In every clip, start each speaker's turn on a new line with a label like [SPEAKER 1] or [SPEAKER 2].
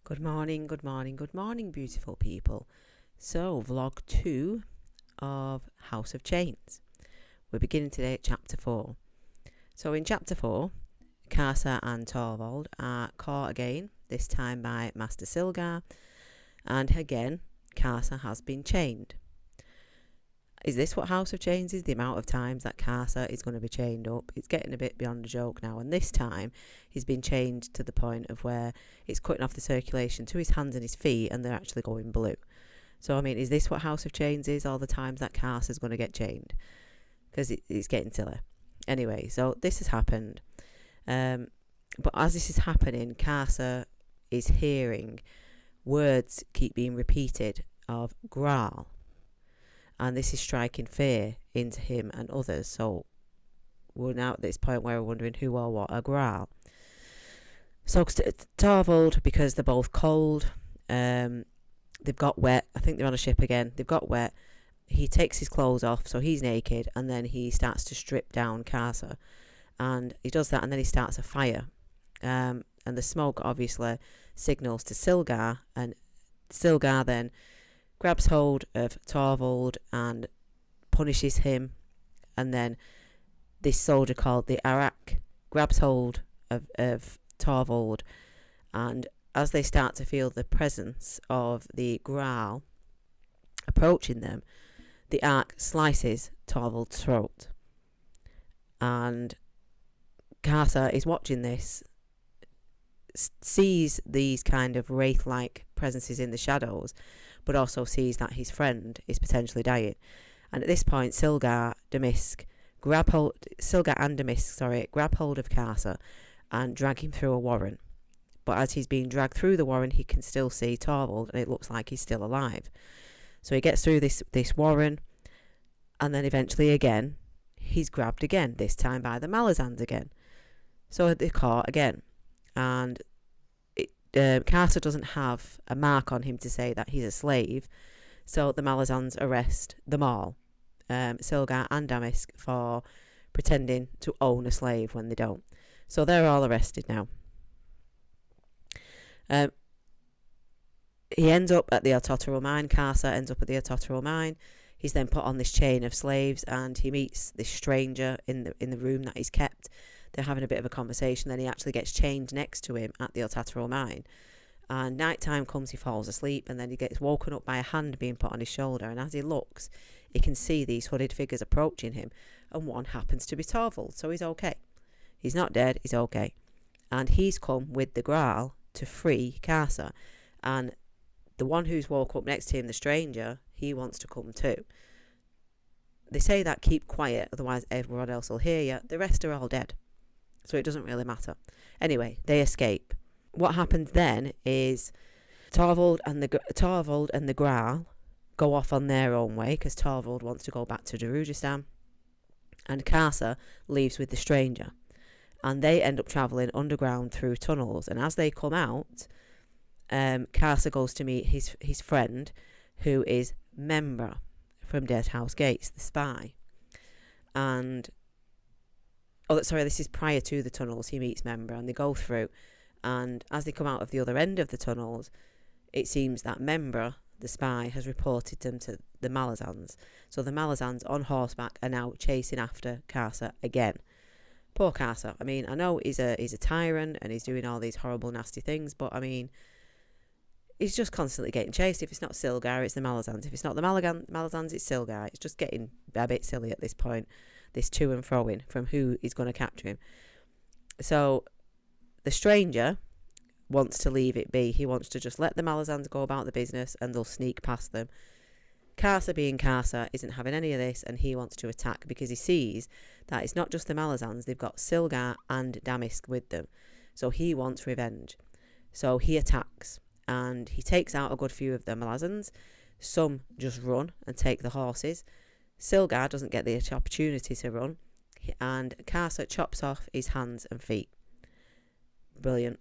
[SPEAKER 1] Good morning, good morning, good morning, beautiful people. So, vlog 2 of House of Chains. We're beginning today at chapter 4. So, in chapter 4, Karsa and Torvald are caught again, this time by Master Silgar, and again, Karsa has been chained. Is this what House of Chains is? The amount of times that Karsa is going to be chained up? It's getting a bit beyond a joke now. And this time, he's been chained to the point of where it's cutting off the circulation to his hands and his feet, and they're actually going blue. So, I mean, is this what House of Chains is? All the times that Karsa is going to get chained? Because it's getting silly. Anyway, so this has happened. But as this is happening, Karsa is hearing words keep being repeated of Graal. And this is striking fear into him and others. So we're now at this point where we're wondering who or what are Graal. So Torvald, because they're both cold, they've got wet. I think they're on a ship again. They've got wet. He takes his clothes off, so he's naked, and then he starts to strip down Karsa. And he does that, and then he starts a fire. And the smoke obviously signals to Silgar, and Silgar then grabs hold of Torvald and punishes him, and then this soldier called the Arak grabs hold of Torvald, and as they start to feel the presence of the Graal approaching them, the Arak slices Torvald's throat. And Karsa is watching this, sees these kind of wraith-like presences in the shadows, but also sees that his friend is potentially dying. And at this point, Silgar and Demisk grab hold of Karsa and drag him through a warren. But as he's being dragged through the warren, he can still see Torvald, and it looks like he's still alive. So he gets through this warren, and then eventually again, he's grabbed again, this time by the Malazans again. So they're caught again. And Karsa doesn't have a mark on him to say that he's a slave, so the Malazans arrest them all, Silgar and Demisk, for pretending to own a slave when they don't. So they're all arrested now. He ends up at the Ototoro mine. Karsa ends up at the Ototoro mine. He's then put on this chain of slaves, and he meets this stranger in the room that he's kept. They're having a bit of a conversation. Then he actually gets chained next to him at the Ototoro mine. And night time comes, he falls asleep, and then he gets woken up by a hand being put on his shoulder. And as he looks, he can see these hooded figures approaching him, and one happens to be Torvald. So he's okay. He's not dead. He's okay. And he's come with the Graal to free Karsa. And the one who's woke up next to him, the stranger, he wants to come too. They say that keep quiet, otherwise everyone else will hear you. The rest are all dead. So it doesn't really matter. Anyway, they escape. What happens then is Torvald and the Graal go off on their own way, because Torvald wants to go back to Darujistan, and Karsa leaves with the stranger. And they end up travelling underground through tunnels. And as they come out, Karsa goes to meet his friend, who is Membra from Deadhouse Gates, the spy. And this is prior to the tunnels. He meets Membra, and they go through. And as they come out of the other end of the tunnels, it seems that Membra, the spy, has reported them to the Malazans. So the Malazans on horseback are now chasing after Karsa again. Poor Karsa. I mean, I know he's a tyrant and he's doing all these horrible, nasty things, but I mean, he's just constantly getting chased. If it's not Silgar, it's the Malazans. If it's not the Malazans, it's Silgar. It's just getting a bit silly at this point, this to and froing from who is going to capture him. So the stranger wants to leave it be. He wants to just let the Malazans go about the business, and they'll sneak past them. Karsa, being Karsa, isn't having any of this, and he wants to attack because he sees that it's not just the Malazans. They've got Silgar and Demisk with them. So he wants revenge. So he attacks, and he takes out a good few of the Malazans. Some just run and take the horses. Silgar doesn't get the opportunity to run, and Karsa chops off his hands and feet. Brilliant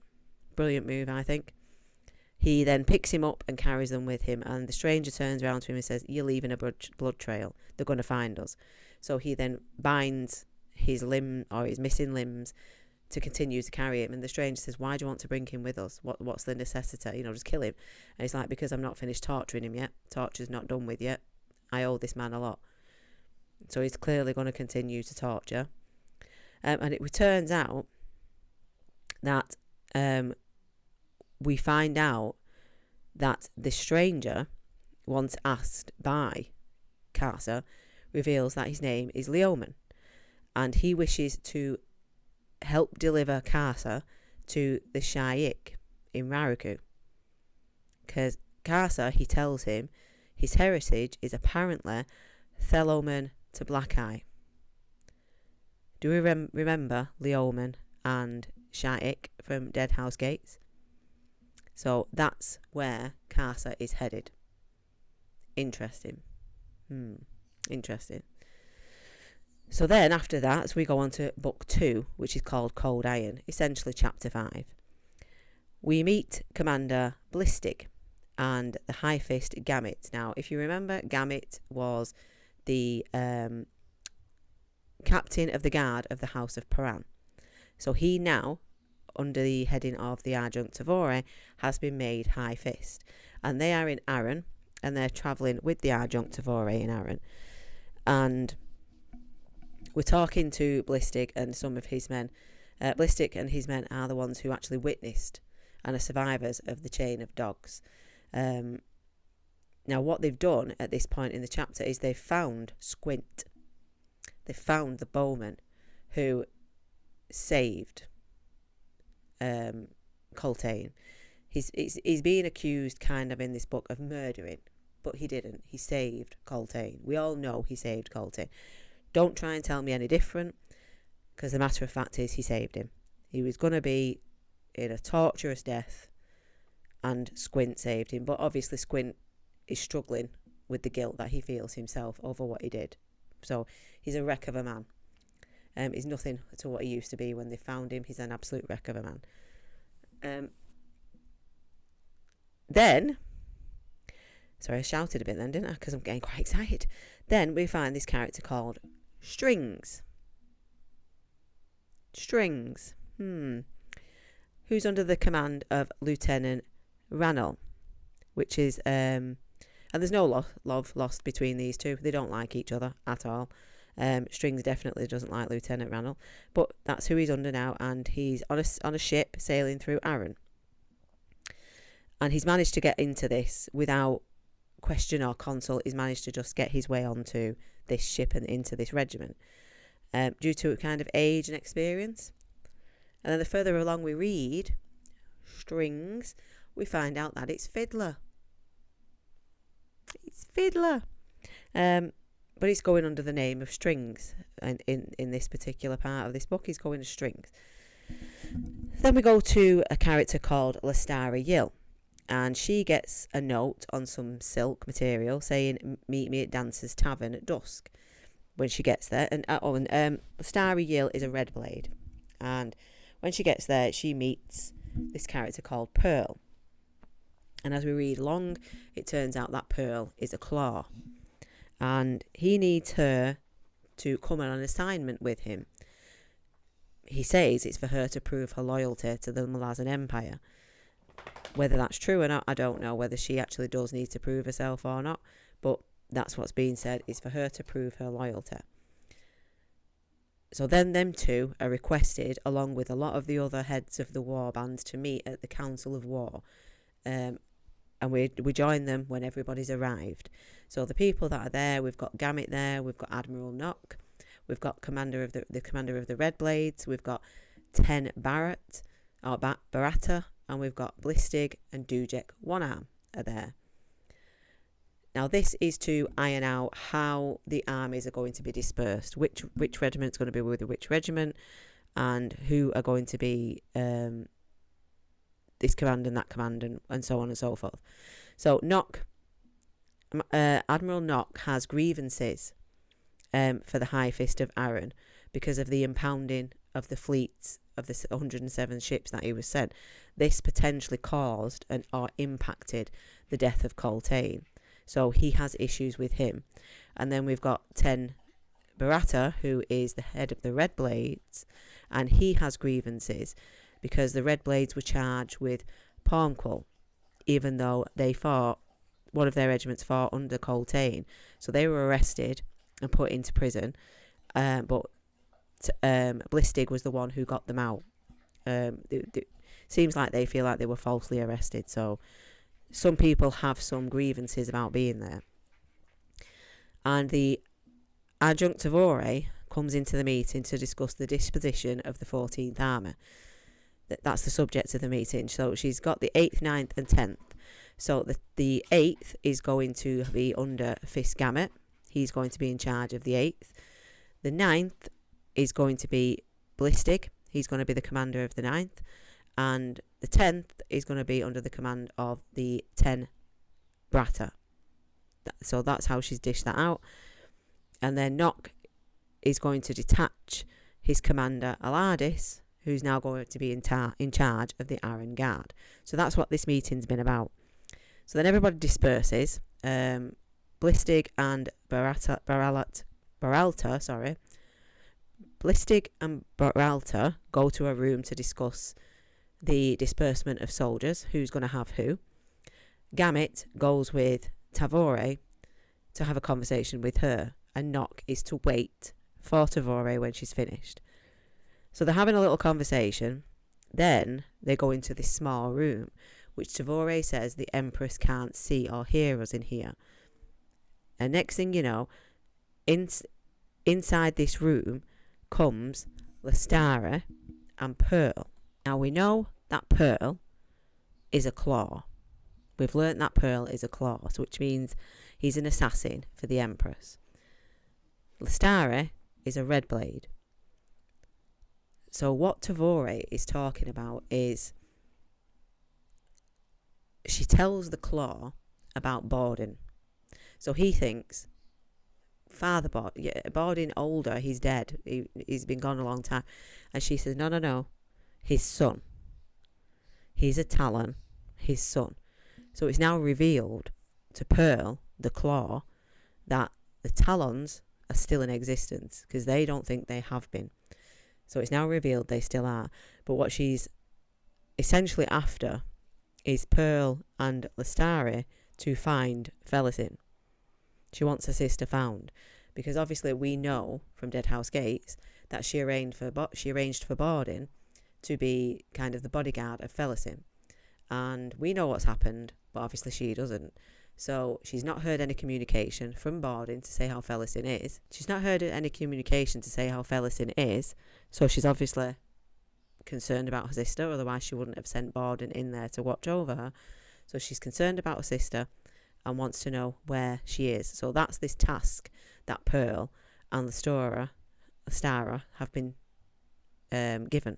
[SPEAKER 1] move, I think. He then picks him up and carries them with him, and the stranger turns around to him and says, "You're leaving a blood trail. They're going to find us." So he then binds his limb or his missing limbs to continue to carry him, and the stranger says, "Why do you want to bring him with us? What's the necessity? Just kill him." And he's like, "Because I'm not finished torturing him yet. Torture's not done with yet. I owe this man a lot." So he's clearly going to continue to torture. And it turns out that we find out that the stranger, once asked by Karsa, reveals that his name is Leoman, and he wishes to help deliver Karsa to the Shaik in Raraku. Because Karsa, he tells him, his heritage is apparently Theloman to Black Eye. Do we remember Leoman and Shaik from Dead House Gates? So that's where Karsa is headed. Interesting. Interesting. So then after that, we go on to book 2, which is called Cold Iron, essentially chapter 5. We meet Commander Blistig and the High Fist Gamut. Now, if you remember, Gamut was the captain of the guard of the House of Paran. So he now, under the heading of the Adjunct Tavore, has been made High Fist. And they are in Arran, and they're travelling with the Adjunct Tavore in Arran. And we're talking to Blistig and some of his men. Blistig and his men are the ones who actually witnessed and are survivors of the chain of dogs. Now, what they've done at this point in the chapter is they've found Squint. They found the bowman who saved Coltane. He's being accused kind of in this book of murdering, but he didn't. He saved Coltane. We all know he saved Coltane. Don't try and tell me any different, because the matter of fact is he saved him. He was going to be in a torturous death, and Squint saved him. But obviously Squint is struggling with the guilt that he feels himself over what he did. So he's a wreck of a man. He's nothing to what he used to be when they found him. He's an absolute wreck of a man. Then, sorry, I shouted a bit then, didn't I? Because I'm getting quite excited. Then we find this character called Strings. Strings. Who's under the command of Lieutenant Ranel, which is, and there's no love lost between these two. They don't like each other at all. Strings definitely doesn't like Lieutenant Ranel, but that's who he's under now, and he's on a ship sailing through Arran. And he's managed to get into this without question or consult. He's managed to just get his way onto this ship and into this regiment, due to a kind of age and experience. And then the further along we read Strings, we find out that it's Fiddler. It's Fiddler. But he's going under the name of Strings, and in this particular part of this book he's going as Strings. Then we go to a character called Lestari Yill, and she gets a note on some silk material saying, "Meet me at Dancer's Tavern at dusk," when she gets there. And Lestari Yill is a red blade, and when she gets there she meets this character called Pearl. And as we read along, it turns out that Pearl is a claw, and he needs her to come on an assignment with him. He says it's for her to prove her loyalty to the Malazan Empire. Whether that's true or not, I don't know. Whether she actually does need to prove herself or not, but that's what's being said, is for her to prove her loyalty. So then them two are requested, along with a lot of the other heads of the war band, to meet at the Council of War. And we join them when everybody's arrived. So the people that are there, we've got Gamut there, we've got Admiral Nock, we've got commander of the commander of the Red Blades, we've got Ten Barrett, or Barata, and we've got Blistig and Dujek One Arm are there. Now this is to iron out how the armies are going to be dispersed, which regiment's going to be with which regiment, and who are going to be this command and that command, and so on and so forth. So Nock, Admiral Nock has grievances for the High Fist of Aaron because of the impounding of the fleets of the 107 ships that he was sent. This potentially caused or impacted the death of Coltane. So he has issues with him. And then we've got 10 Barata, who is the head of the Red Blades, and he has grievances because the Red Blades were charged with Pornquil, even though one of their regiments fought under Coltane. So they were arrested and put into prison, but Blistig was the one who got them out. Seems like they feel like they were falsely arrested, so some people have some grievances about being there. And the Adjutant Tavore comes into the meeting to discuss the disposition of the 14th Army. That's the subject of the meeting. So she's got the 8th, 9th and 10th. So the 8th is going to be under Fist Gamut. He's going to be in charge of the 8th. The 9th is going to be Blistig. He's going to be the commander of the 9th. And the 10th is going to be under the command of the 10 Brata. So that's how she's dished that out. And then Nock is going to detach his commander Alardis, who's now going to be in charge of the Iron Guard. So that's what this meeting's been about. So then everybody disperses. Blistig and Blistig and Baralta go to a room to discuss the disbursement of soldiers, who's going to have who. Gamut goes with Tavore to have a conversation with her, and Nock is to wait for Tavore when she's finished. So they're having a little conversation. Then they go into this small room, which Tavore says the Empress can't see or hear us in here. And next thing you know, inside this room comes Lestara and Pearl. Now we know that Pearl is a claw. We've learnt that Pearl is a claw, which means he's an assassin for the Empress. Lestara is a red blade. So what Tavore is talking about is she tells the claw about Borden. So he thinks Father Borden older, he's dead. He's been gone a long time. And she says, no, his son. He's a Talon, his son. So it's now revealed to Pearl, the claw, that the Talons are still in existence because they don't think they have been. So it's now revealed they still are. But what she's essentially after is Pearl and Lestari to find Felicin. She wants her sister found because obviously we know from Deadhouse Gates that she arranged for Borden to be kind of the bodyguard of Felicin. And we know what's happened, but obviously she doesn't. So she's not heard any communication from Borden to say how Felicin is. She's not heard any communication to say how Felicin is. So she's obviously concerned about her sister. Otherwise she wouldn't have sent Borden in there to watch over her. So she's concerned about her sister and wants to know where she is. So that's this task that Pearl and Lestara have been given.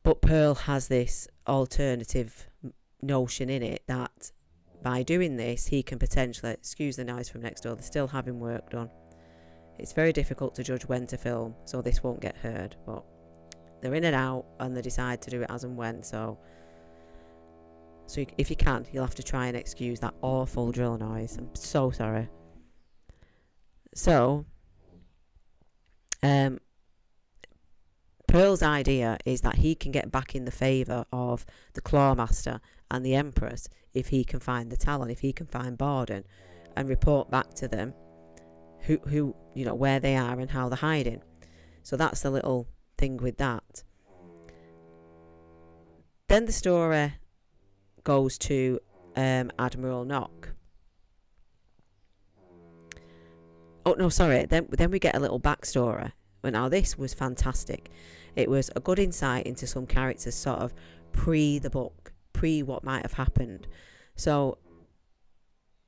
[SPEAKER 1] But Pearl has this alternative notion in it that by doing this, he can potentially, excuse the noise from next door, they're still having work done. It's very difficult to judge when to film, so this won't get heard. But they're in and out, and they decide to do it as and when. So if you can, you'll have to try and excuse that awful drill noise. I'm so sorry. So, Pearl's idea is that he can get back in the favour of the Clawmaster and the Empress if he can find the Talon, if he can find Borden, and report back to them who where they are and how they're hiding. So that's the little thing with that. Then the story goes to Admiral Nock. Oh no, sorry. Then we get a little backstory. But now this was fantastic. It was a good insight into some characters sort of pre the book, pre what might have happened. So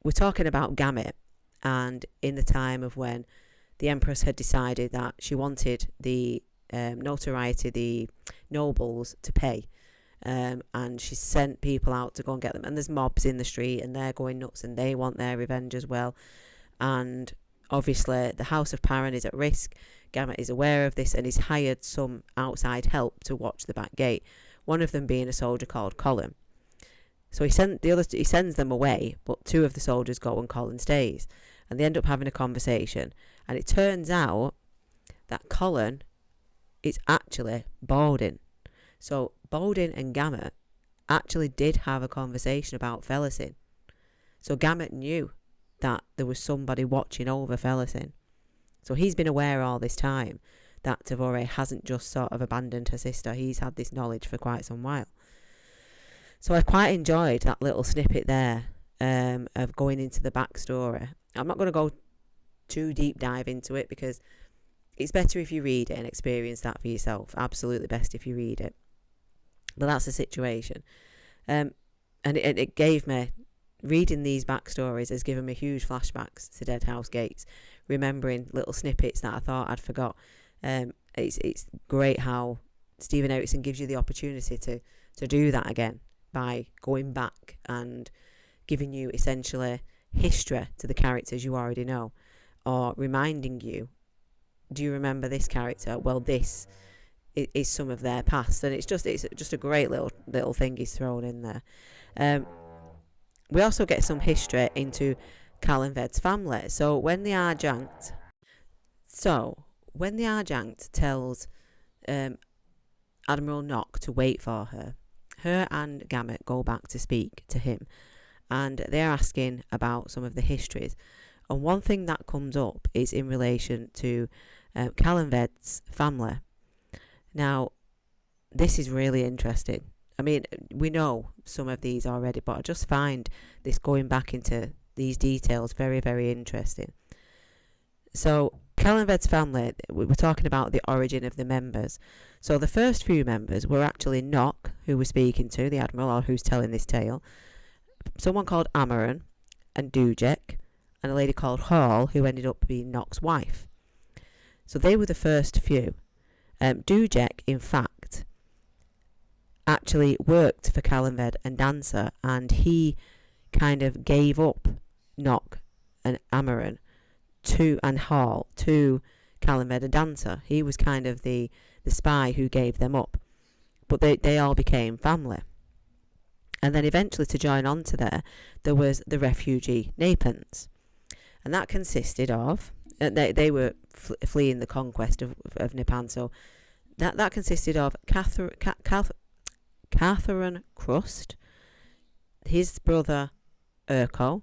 [SPEAKER 1] we're talking about Gamut, and in the time of when the Empress had decided that she wanted the notoriety, the nobles to pay, and she sent people out to go and get them. And there's mobs in the street, and they're going nuts, and they want their revenge as well. And Obviously, the House of Paran is at risk. Gamut is aware of this and he's hired some outside help to watch the back gate, one of them being a soldier called Colin. So he sends them away, but 2 of the soldiers go and Colin stays. And they end up having a conversation. And it turns out that Colin is actually Baldin. So Baldin and Gamut actually did have a conversation about Felicin. So Gamut knew that there was somebody watching over Felicin. So he's been aware all this time that Tavore hasn't just sort of abandoned her sister. He's had this knowledge for quite some while. So I quite enjoyed that little snippet there of going into the backstory. I'm not going to go too deep dive into it because it's better if you read it and experience that for yourself. Absolutely best if you read it. But that's the situation. And it gave me, reading these backstories has given me huge flashbacks to Dead House Gates, remembering little snippets that I thought I'd forgot. It's great how Stephen Erickson gives you the opportunity to do that again by going back and giving you essentially history to the characters you already know, or reminding you, do you remember this character? Well, this is some of their past, and it's just a great little thing he's thrown in there. We also get some history into Calanved's family. So when the Argent tells Admiral Nock to wait for her and Gamut go back to speak to him, and they're asking about some of the histories. And one thing that comes up is in relation to Calanved's family. Now, this is really interesting. I mean, we know some of these already, but I just find this going back into these details very, very interesting. So, Calanved's family, we were talking about the origin of the members. So, the first few members were actually Nock, who we're speaking to, the Admiral, or who's telling this tale, someone called Amaran, and Dujek, and a lady called Hall, who ended up being Nock's wife. So, they were the first few. Dujek, in fact, actually worked for Calanved and Dancer, and he kind of gave up Nock and Amaran and Hall to Calanved and Dancer. He was kind of the spy who gave them up, but they all became family. And then eventually, to join on to there was the refugee Napans, and that consisted of they were fleeing the conquest of Nipan. So that consisted of Catherine Crust, his brother Urko,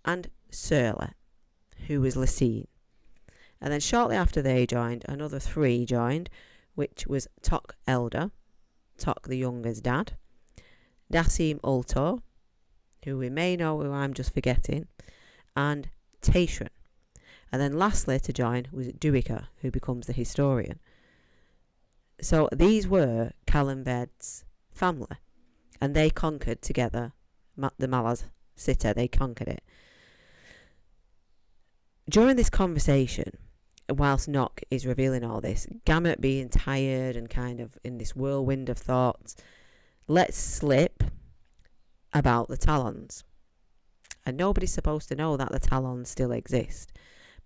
[SPEAKER 1] and Surly, who was Lysine. And then shortly after they joined, another 3 joined, which was Tok Elder, Tok the Younger's dad, Dasim Ultor, who we may know, who I'm just forgetting, and Taishran. And then lastly to join was Duika, who becomes the historian. So these were Calanved's family, and they conquered together the Malaz city. They conquered it. During this conversation, whilst Nock is revealing all this, Gamut, being tired and kind of in this whirlwind of thoughts, lets slip about the Talons. And nobody's supposed to know that the Talons still exist.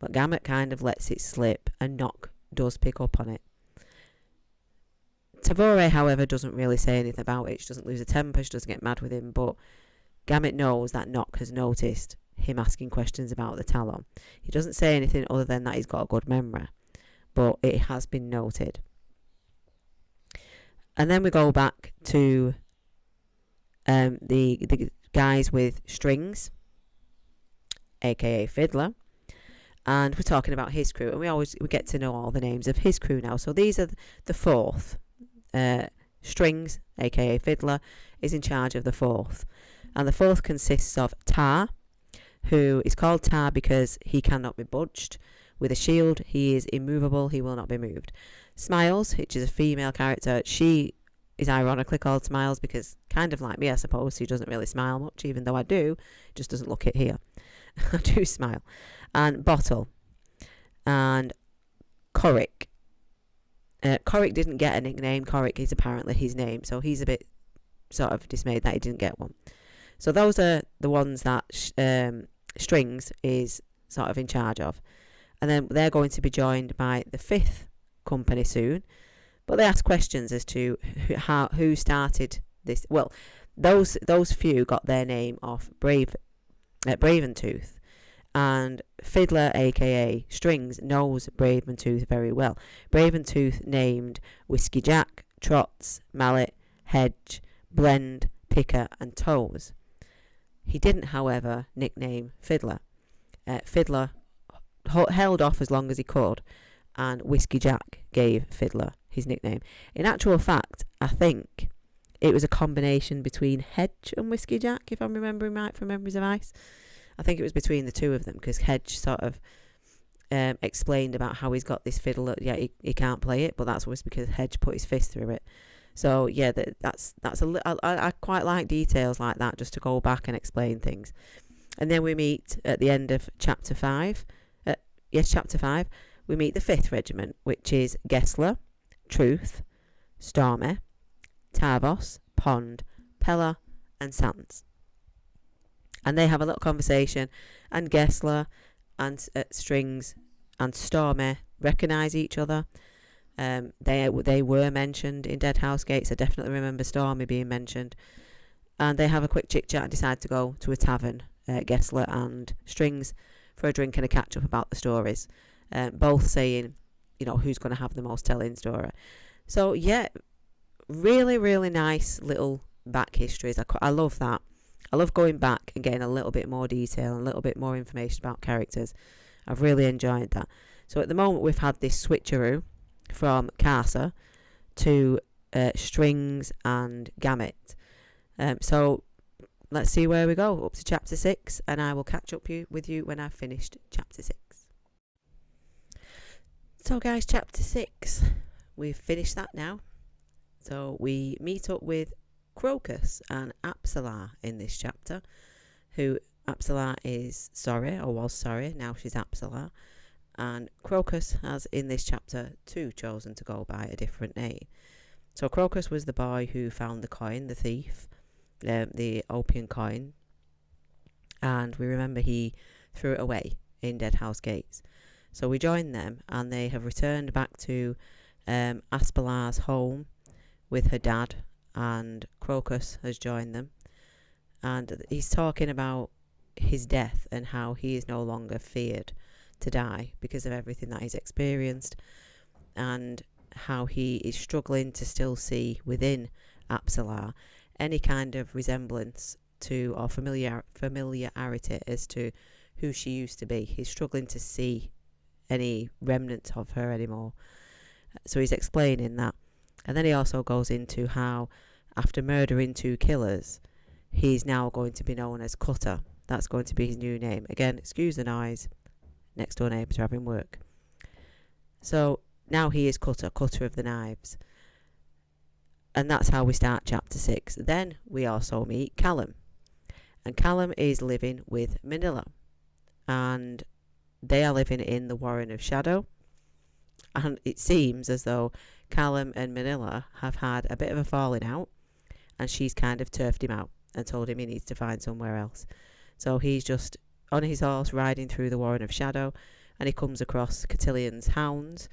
[SPEAKER 1] But Gamut kind of lets it slip, and Nock does pick up on it. Tavore, however, doesn't really say anything about it. She doesn't lose a temper, she doesn't get mad with him, but Gamut knows that Nock has noticed him asking questions about the Talon. He doesn't say anything other than that he's got a good memory, but it has been noted. And then we go back to the guys with strings, aka Fiddler, and we're talking about his crew, and we get to know all the names of his crew now. So these are the 4th. Strings, aka Fiddler, is in charge of the 4th, and the 4th consists of Tar, who is called Tar because he cannot be budged. With a shield, he is immovable, he will not be moved. Smiles, which is a female character, she is ironically called Smiles because, kind of like me I suppose, she doesn't really smile much, even though I do, just doesn't look it here. I do smile. And Bottle, and Coric. Coric didn't get a nickname. Coric is apparently his name, so he's a bit sort of dismayed that he didn't get one. So those are the ones that Strings is sort of in charge of. And then they're going to be joined by the 5th company soon. But they ask questions as to who started this. Well, those few got their name off Braventooth. And Fiddler, aka Strings, knows Braventooth very well. Braventooth named Whiskey Jack, Trots, Mallet, Hedge, Blend, Picker and Toes. He didn't, however, nickname Fiddler. Fiddler held off as long as he could, and Whiskey Jack gave Fiddler his nickname. In actual fact, I think it was a combination between Hedge and Whiskey Jack, if I'm remembering right from Memories of Ice. I think it was between the two of them, because Hedge sort of explained about how he's got this fiddle. He can't play it, but that's always because Hedge put his fist through it. So yeah, that's I quite like details like that, just to go back and explain things. And then we meet at the end of chapter 5. Chapter 5. We meet the 5th regiment, which is Gessler, Truth, Stormy, Tarvos, Pond, Pella, and Sans. And they have a little conversation, and Gessler and Strings and Stormy recognise each other. They were mentioned in Dead House Gates. I definitely remember Stormy being mentioned. And they have a quick chit chat and decide to go to a tavern, Gessler and Strings, for a drink and a catch up about the stories. Both saying, who's going to have the most telling story. So yeah, really, really nice little back histories. I love that. I love going back and getting a little bit more detail and a little bit more information about characters. I've really enjoyed that. So at the moment we've had this switcheroo from Casa to Strings and Gamut. So let's see where we go, up to chapter 6, and I will catch up with you when I've finished chapter 6. So guys, chapter 6, we've finished that now. So we meet up with Crocus and Apsalar in this chapter, who Apsalar is sorry, or was sorry, now she's Apsalar, and Crocus has in this chapter too chosen to go by a different name. So Crocus was the boy who found the coin, the thief, the opium coin, and we remember he threw it away in Dead House Gates. So we joined them, and they have returned back to Apsalar's home with her dad, and Crocus has joined them, and he's talking about his death and how he is no longer feared to die because of everything that he's experienced, and how he is struggling to still see within Apsalar any kind of resemblance to or familiarity as to who she used to be. He's struggling to see any remnants of her anymore. So he's explaining that. And then he also goes into how after murdering 2 killers, he's now going to be known as Cutter. That's going to be his new name. Again, excuse the noise. Next door neighbours are having work. So now he is Cutter of the Knives. And that's how we start chapter 6. Then we also meet Callum. And Callum is living with Manila. And they are living in the Warren of Shadow. And it seems as though Callum and Manila have had a bit of a falling out, and she's kind of turfed him out and told him he needs to find somewhere else. So he's just on his horse riding through the Warren of Shadow, and he comes across Cotillian's hounds,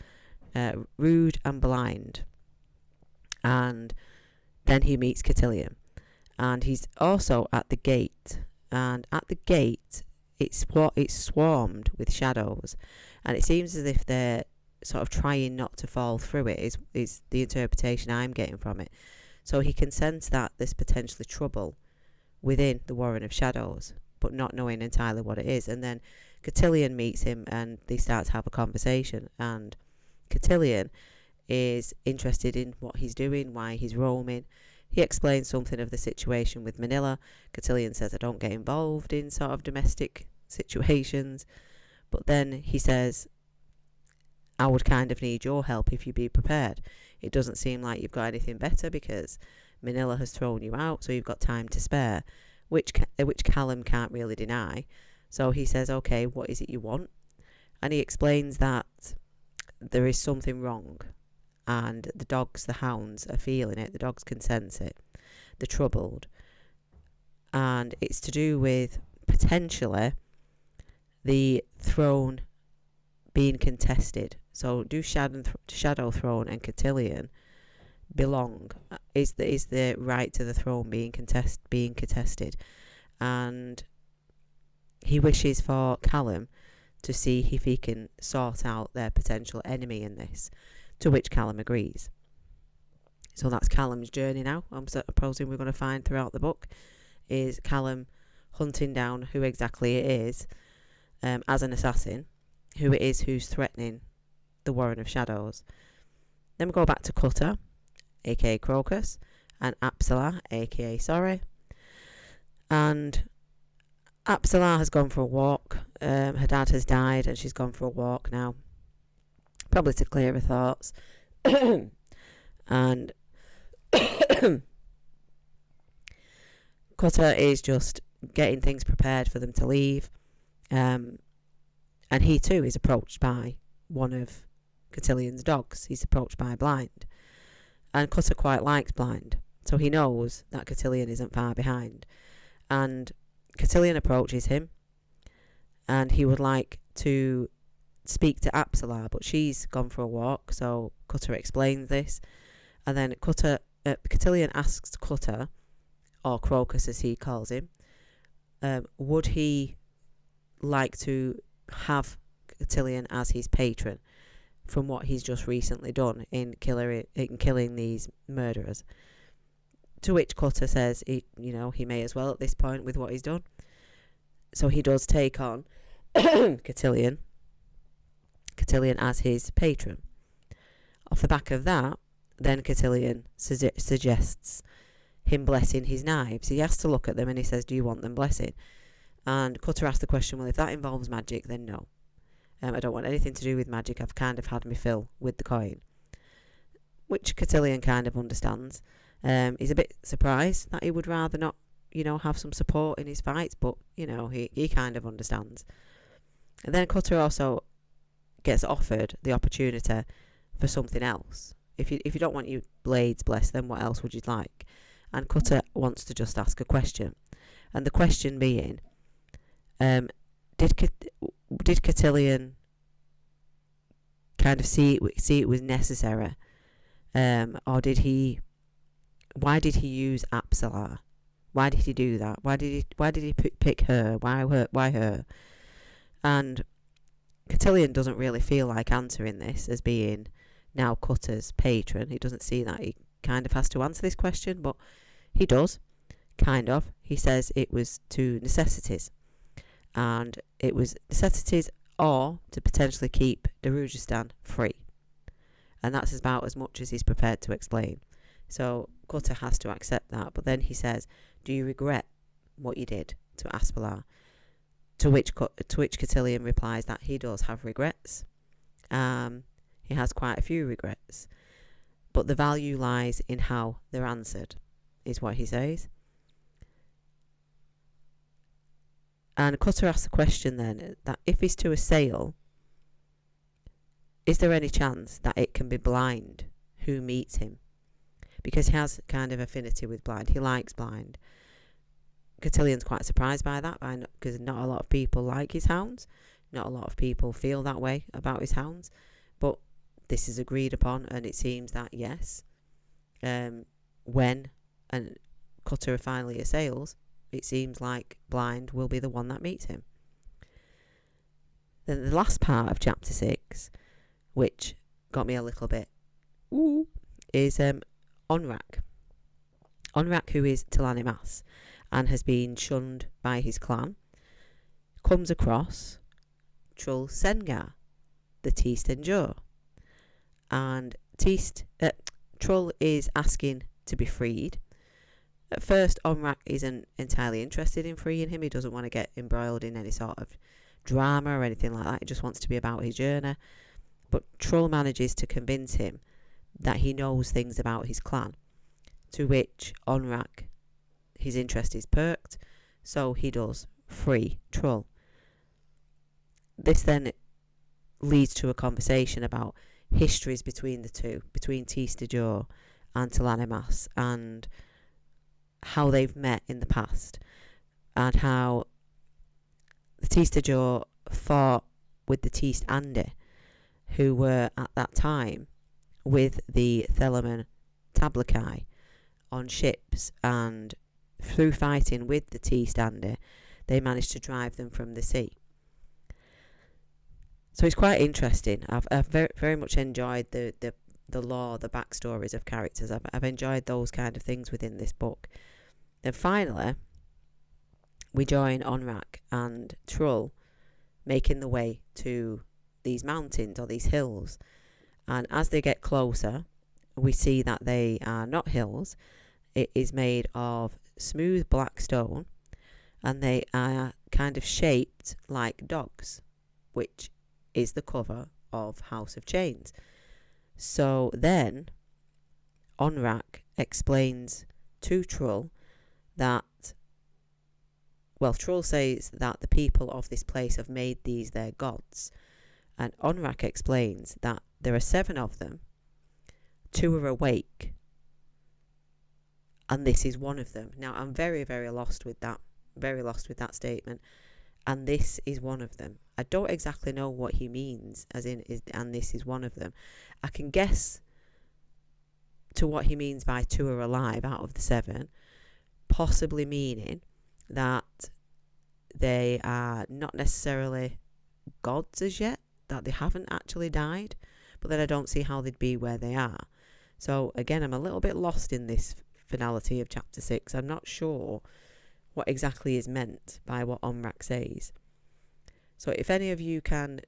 [SPEAKER 1] Rude and Blind. And then he meets Cotillion, and he's also at the gate, and at the gate it's swarmed with shadows, and it seems as if they're sort of trying not to fall through it, is the interpretation I'm getting from it. So he can sense that there's potentially trouble within the Warren of Shadows, but not knowing entirely what it is. And then Cotillion meets him, and they start to have a conversation, and Cotillion is interested in what he's doing, why he's roaming. He explains something of the situation with Manila. Cotillion says, I don't get involved in sort of domestic situations. But then he says, I would kind of need your help if you be prepared. It doesn't seem like you've got anything better because Manila has thrown you out, so you've got time to spare, which Callum can't really deny. So he says, okay, what is it you want? And he explains that there is something wrong, and the dogs, the hounds, are feeling it. The dogs can sense it. They're troubled. And it's to do with potentially the throne being contested. So do Shadow Throne and Cotillion belong? Is the right to the throne being contested? And he wishes for Callum to see if he can sort out their potential enemy in this, to which Callum agrees. So that's Callum's journey now. I'm supposing we're going to find throughout the book is Callum hunting down who exactly it is, as an assassin, who it is who's threatening the Warren of Shadows. Then we go back to Cutter, aka Crocus, and Apsala, aka Sorry. And Apsala has gone for a walk. Her dad has died and she's gone for a walk now, probably to clear her thoughts. And Cutter is just getting things prepared for them to leave. And he too is approached by one of Cotillion's dogs. He's approached by Blind. And Cutter quite likes Blind, so he knows that Cotillion isn't far behind. And Cotillion approaches him, and he would like to speak to Apsala, but she's gone for a walk, so Cutter explains this. And then Cotillion asks Cutter, or Crocus as he calls him, would he like to have Cotillion as his patron from what he's just recently done in killing these murderers. To which Cutter says he may as well at this point with what he's done. So he does take on Cotillion as his patron. Off the back of that, then Cotillion suggests him blessing his knives. He has to look at them and he says, do you want them blessing? And Cutter asks the question, well, if that involves magic, then no. I don't want anything to do with magic. I've kind of had my fill with the coin. Which Cotillion kind of understands. He's a bit surprised that he would rather not, have some support in his fights, but, he kind of understands. And then Cutter also gets offered the opportunity for something else. If you don't want your blades blessed, then what else would you like? And Cutter wants to just ask a question. And the question being, did Cotillion kind of see it was necessary, or why did he use Apsala? Why did he do that? Why did he pick her? Why her? And Cotillion doesn't really feel like answering this as being now Cutter's patron. He doesn't see that he kind of has to answer this question, but he does, kind of. He says it was to necessities. And it was necessities or to potentially keep Darujistan free. And that's about as much as he's prepared to explain. So Cutter has to accept that. But then he says, do you regret what you did to Apsala? To which Cotillion replies that he does have regrets. He has quite a few regrets. But the value lies in how they're answered, is what he says. And Cutter asks the question then, that if he's to assail, is there any chance that it can be Blind who meets him? Because he has kind of affinity with Blind. He likes Blind. Cotillion's quite surprised by that, because not a lot of people like his hounds. Not a lot of people feel that way about his hounds. But this is agreed upon, and it seems that, yes, when Cutter finally assails, it seems like Blind will be the one that meets him. Then the last part of chapter 6, which got me a little bit is Onrak. Onrak, who is Tilanimas and has been shunned by his clan, comes across Trull Sengar, the Teast and Joe. And Trull is asking to be freed. At first, Onrak isn't entirely interested in freeing him. He doesn't want to get embroiled in any sort of drama or anything like that. He just wants to be about his journey. But Trull manages to convince him that he knows things about his clan, to which Onrak, his interest is perked, so he does free Trull. This then leads to a conversation about histories between the two, between Teista Joe and Tilanimas, and how they've met in the past, and how the Teista Joe fought with the Teest Andi, who were at that time with the Thelaman Tablakai on ships, and through fighting with the Teest Andi, they managed to drive them from the sea. So it's quite interesting. I've very, very much enjoyed the lore, the backstories of characters. I've enjoyed those kind of things within this book. Then finally, we join Onrak and Trull making the way to these mountains or these hills. And as they get closer, we see that they are not hills. It is made of smooth black stone, and they are kind of shaped like dogs, which is the cover of House of Chains. So then Onrak explains to Trull that, well, Trull says that the people of this place have made these their gods, and Onrak explains that there are 7 of them, 2 are awake, and this is one of them. Now, I'm very, very lost with that statement. And this is one of them. I don't exactly know what he means, as in, and this is one of them. I can guess to what he means by 2 are alive out of the 7, possibly meaning that they are not necessarily gods as yet, that they haven't actually died, but then I don't see how they'd be where they are. So again, I'm a little bit lost in this finality of chapter 6. I'm not sure what exactly is meant by what Onrak says. So if any of you can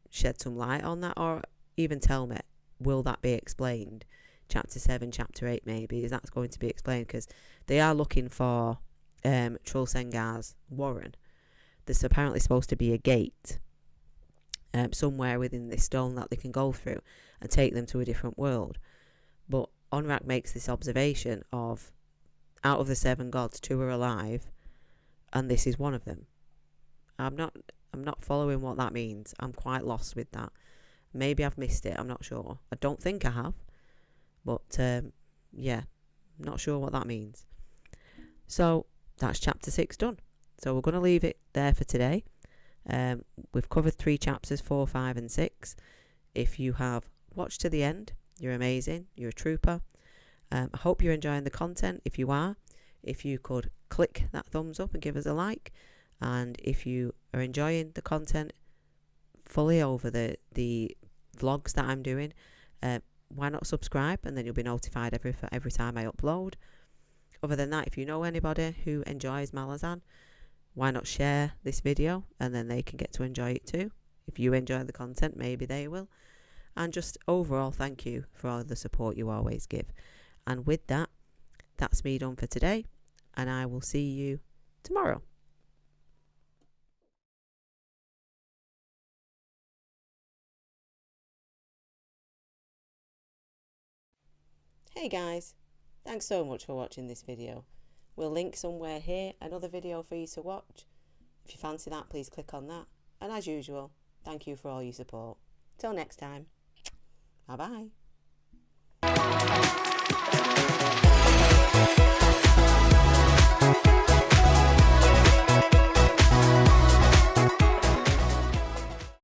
[SPEAKER 1] shed some light on that, or even tell me, will that be explained? Chapter 7, chapter 8 maybe, is that going to be explained? Because they are looking for Trull Sengar's warren. There's apparently supposed to be a gate somewhere within this stone that they can go through and take them to a different world. But Onrak makes this observation of, out of the 7 gods, 2 are alive, and this is one of them. I'm not following what that means. I'm quite lost with that. Maybe I've missed it. I'm not sure. I don't think I have. But, yeah, not sure what that means. So, that's chapter 6 done. So, we're going to leave it there for today. We've covered 3 chapters, 4, 5, and 6. If you have watched to the end, you're amazing. You're a trooper. I hope you're enjoying the content. If you are, if you could click that thumbs up and give us a like. And if you are enjoying the content fully over the vlogs that I'm doing, why not subscribe, and then you'll be notified every time I upload. Other than that, if you know anybody who enjoys Malazan, why not share this video, and then they can get to enjoy it too. If you enjoy the content, maybe they will. And just overall, thank you for all the support you always give. And with that, that's me done for today, and I will see you tomorrow. Hey guys, thanks so much for watching this video. We'll link somewhere here another video for you to watch. If you fancy that, please click on that. And as usual, thank you for all your support. Till next time, bye bye.